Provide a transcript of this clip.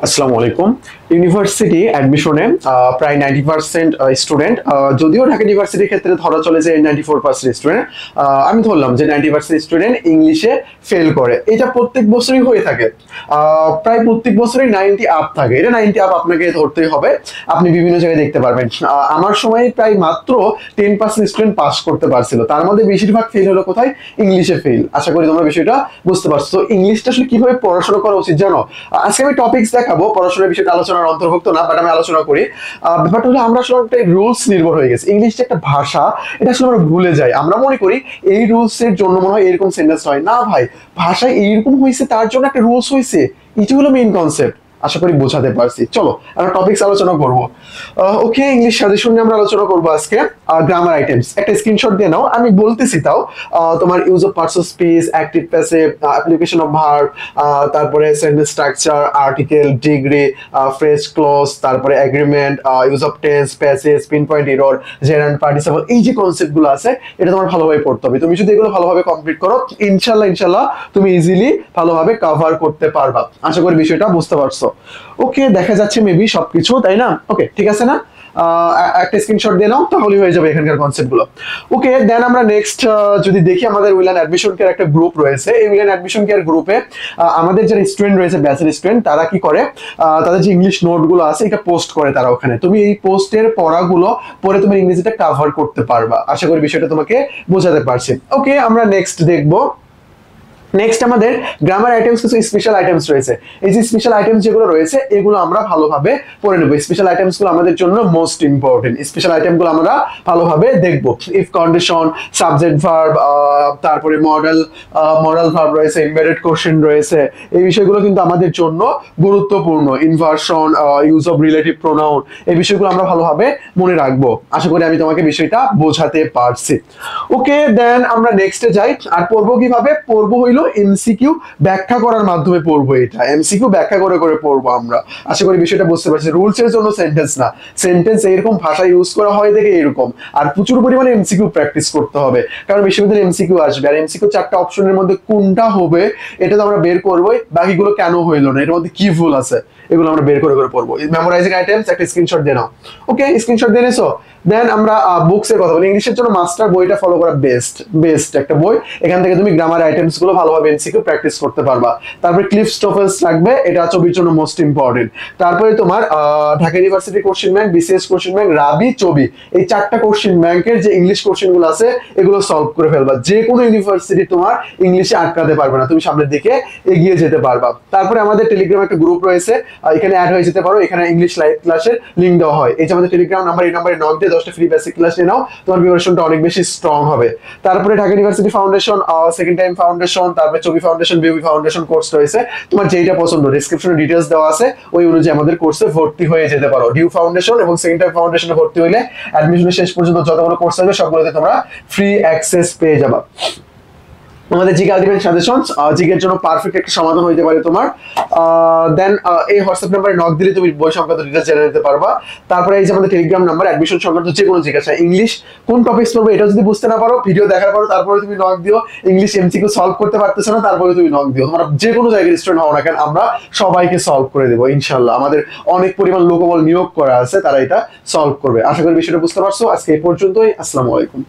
আসসালামু আলাইকুম। ইউনিভার্সিটি অ্যাডমিশনে প্রায় 90% স্টুডেন্ট, যদিও ঢাকা ইউনিভার্সিটির ক্ষেত্রে ধরা চলে যে 94% স্টুডেন্ট, আমি ধরলাম যে 90% স্টুডেন্ট ইংলিশে ফেল করে। এটা প্রত্যেক বছরই হয়ে থাকে, প্রায় প্রত্যেক বছরই 90 আপ থাকে। এটা 90 আপ আপনাকে ধরতেই হবে, আপনি বিভিন্ন জায়গায় দেখতে পারবেন। আমার সময় প্রায় মাত্র 10% স্টুডেন্ট পাস করতে পারছিল, তার মধ্যে বেশিরভাগ ফেল হলো কোথায়? ইংলিশে ফেল। আশা করি তোমরা বিষয়টা বুঝতে পারছো। তো ইংলিশটা আসলে কিভাবে পড়াশোনা করা উচিত জানো? আজকে আমি টপিকস দেখাবো, পড়াশোনার বিষয়টা আলোচনার অন্তর্ভুক্ত না, বাট আমি আলোচনা করি। ব্যাপারটা হলো আমরা আসলে একটা রুলস নির্ভর হয়ে গেছে। ইংলিশটা একটা ভাষা, এটা আসলে আমরা ভুলে যাই। আমরা মনে করি এই রুলস এর জন্য মনে হয় এরকম সেন্টেন্স হয় না। ভাই, ভাষায় এইরকম হয়েছে তার জন্য একটা রুলস হয়েছে, এটি হলো মেইন কনসেপ্ট। আশা করি বোঝাতে পারছি। চলো আমরা টপিকস আলোচনা করবো। ওকে, ইংলিশ সাজেশন নিয়ে আমরা আলোচনা করবো আজকে। গ্রামার আইটেমস একটা স্ক্রিনশট দিয়ে নাও, আমি বলতেছি তাও। তোমার use of parts of speech, active passive, application of verb, তারপরে sentence structure, article, degree, phrase clause, তারপরে agreement, use of tense, passage, pin point error, gerund participle, এই যে কনসেপ্ট গুলো আছে এটা তোমার ভালোভাবে পড়তে হবে। তুমি যদি এগুলো ভালোভাবে কমপ্লিট করো, ইনশাল্লাহ ইনশাল্লাহ তুমি ইজিলি ভালোভাবে কভার করতে পারবা। আশা করি বিষয়টা বুঝতে পারছো। ওকে, দেখা যাচ্ছে মেবি সবকিছু, তাই না? ওকে, ঠিক আছে না? একটা স্ক্রিনশট দিয়ে নাও, তাহলেই হয়ে যাবে এখানকার কনসেপ্ট গুলো। ওকে, দেন আমরা নেক্সট যদি দেখি, আমাদের উইলান অ্যাডমিশন কেয়ার একটা গ্রুপ রয়েছে। এই উইলান অ্যাডমিশন কেয়ার গ্রুপে আমাদের যারা স্টুডেন্ট রয়েছে, ব্যাচের স্টুডেন্ট, তারা কি করে? তাদের যে ইংলিশ নোট গুলো আছে এটা পোস্ট করে তারা ওখানে। তুমি এই পোস্টের পড়াগুলো পরে তুমি ইংরেজিটা কভার করতে পারবা। আশা করি বিষয়টা তোমাকে বোঝাতে পারছি। ওকে, আমরা নেক্সট দেখবো। নেক্সট আমাদের গ্রামার আইটেমস কিছু স্পেশাল আইটেমস রয়েছে। এই যে স্পেশাল আইটেমস যেগুলো রয়েছে এগুলো আমরা ভালোভাবে পড়ে নেব। স্পেশাল আইটেমস গুলো আমাদের জন্য মোস্ট ইম্পর্টেন্ট। স্পেশাল আইটেম গুলো আমরা ভালোভাবে দেখব। ইফ কন্ডিশন, সাবজেক্ট ভার্ব, তারপরে মডেল ভার্ব রয়েছে, এমবেডেড কোশ্চেন রয়েছে। এই বিষয়গুলো কিন্তু আমাদের জন্য গুরুত্বপূর্ণ। Inversion, use of relative pronoun, এই বিষয়গুলো আমরা ভালোভাবে মনে রাখবো। আশা করি আমি তোমাকে বিষয়টা বোঝাতে পারছি। ওকে, দেন আমরা নেক্সটে যাই। আর পড়বো কিভাবে? পড়বো হইলো এমসিকিউ ব্যাখ্যা করার মাধ্যমে পড়বো। এটা এমসিকিউ ব্যাখ্যা করে করে পড়বো আমরা। আশা করি বিষয়টা বুঝতে পারছি। রুলস এর জন্য সেন্টেন্স না, সেন্টেন্স এরকম ভাষা ইউজ করা হয় দেখে এরকম। আর প্রচুর পরিমাণে এমসিকিউ প্র্যাকটিস করতে হবে, কারণ বিশ্ববিদ্যালয়ে এমসিকিউ আসবে। আর এমসিকিউ 4টা অপশনের মধ্যে কোনটা হবে এটা তো আমরা বের করবোই। বাকিগুলো কেন হইলো না, এর মধ্যে কি ভুল আছে, এগুলো আমরা বের করে করে পড়বো। মেমোরাইজিং আইটেমস একটা স্ক্রিনশট দিয়ে নাও। ওকে, স্ক্রিনশট দিয়ে নিছো। দেন আমরা বুকস এর কথা বলি। ইংলিশের জন্য মাস্টার বইটা ফলো করা বেস্ট একটা বই। এখান থেকে তুমি গ্রামার আইটেমস গুলো ভালোভাবে এমসিকিউ প্র্যাকটিস করতে পারবা। তারপরে ক্লিফস টোফেলস লাগবে, এটা ছবির জন্য মোস্ট ইম্পর্টেন্ট। তারপরে তোমার Dhaka university question bank, BCS question bank, রাবি, চবি, এই 4টা কোশ্চেন ব্যাংকের যে ইংলিশ কোশ্চেন গুলো আছে এগুলো সলভ করে ফেলবা। যে কোনো ইউনিভার্সিটি তোমার ইংলিশে আটকাতে পারবে না, তুমি সামনের দিকে এগিয়ে যেতে পারবা। তারপরে আমাদের টেলিগ্রাম একটা গ্রুপ রয়েছে, এখানে অ্যাড হয়ে যেতে পারো। এখানে ইংলিশ লাইভ ক্লাসের লিংক দেওয়া হয়। এই যে আমাদের টেলিগ্রাম নাম্বার, এই নাম্বারে নক দিয়ে 10টা ফ্রি বেসিক ক্লাস নিয়ে নাও, তোমার প্রিপারেশনটা অনেক বেশি স্ট্রং হবে। তারপরে Dhaka university foundation, second time foundation, তারপরে চবি ফাউন্ডেশন, বিউবি ফাউন্ডেশন কোর্স রয়েছে। তোমার যেটা পছন্দ ডেসক্রিপশনে ডিটেইলস দেওয়া আছে, ওই অনুযায়ী আমাদের কোর্সে ভর্তি হয়ে যেতে পারো। ডিউ ফাউন্ডেশন এবং সেকেন্ড টাইম ফাউন্ডেশনে ভর্তি হইলে অ্যাডমিশনের শেষ পর্যন্ত যতগুলো কোর্স আছে সবগুলোতে তোমরা ফ্রি অ্যাক্সেস পেয়ে যাবা। আমাদের জিকে আলটিমেট সাজেশনস, জিকের জন্য পারফেক্ট একটা সমাধান হইতে পারে তোমার। দেন এই হোয়াটসঅ্যাপ নাম্বারে নক দিলে তুমি বই সংক্রান্ত ডিটেইলস জেনে নিতে পারবা। তারপরে এই যে আমাদের টেলিগ্রাম নাম্বার, অ্যাডমিশন সংক্রান্ত যে কোনো জিজ্ঞাসা, ইংলিশ কোন টপিকস পড়বে এটা যদি বুঝতে না পারো, ভিডিও দেখার পর তারপরে তুমি নক দিও। ইংলিশ এমসিকিউ সলভ করতে পারতেছো না, তারপরে তুমি নক দিও। তোমরা যে কোনো জায়গায় স্টুডেন্ট হও না কেন, আমরা সবাইকে সলভ করে দেবো ইনশাল্লাহ। আমাদের অনেক পরিমাণ লোকবল নিয়োগ করা আছে, তারা এটা সলভ করবে। আশা করি বিষয়টা বুঝতে পারছো। আজকে এই পর্যন্তই। আসসালামু আলাইকুম।